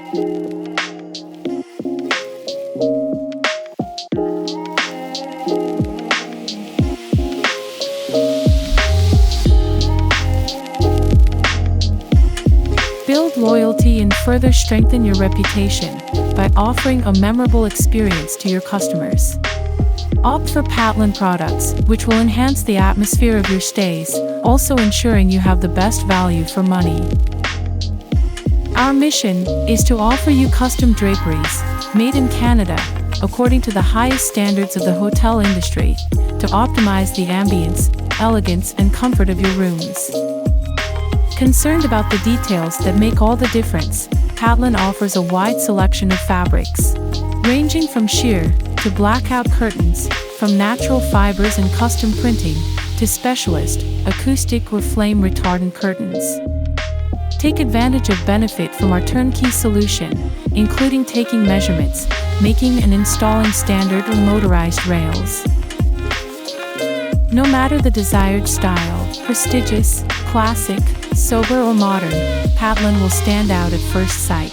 Build loyalty and further strengthen your reputation by offering a memorable experience to your customers. Opt for Patlin products, which will enhance the atmosphere of your stays, also ensuring you have the best value for money. Our mission is to offer you custom draperies, made in Canada, according to the highest standards of the hotel industry, to optimize the ambience, elegance, and comfort of your rooms. Concerned about the details that make all the difference, Patlin offers a wide selection of fabrics, ranging from sheer to blackout curtains, from natural fibers and custom printing, to specialist, acoustic or flame-retardant curtains. Take advantage of benefit from our turnkey solution, including taking measurements, making and installing standard or motorized rails. No matter the desired style, prestigious, classic, sober or modern, Patlin will stand out at first sight.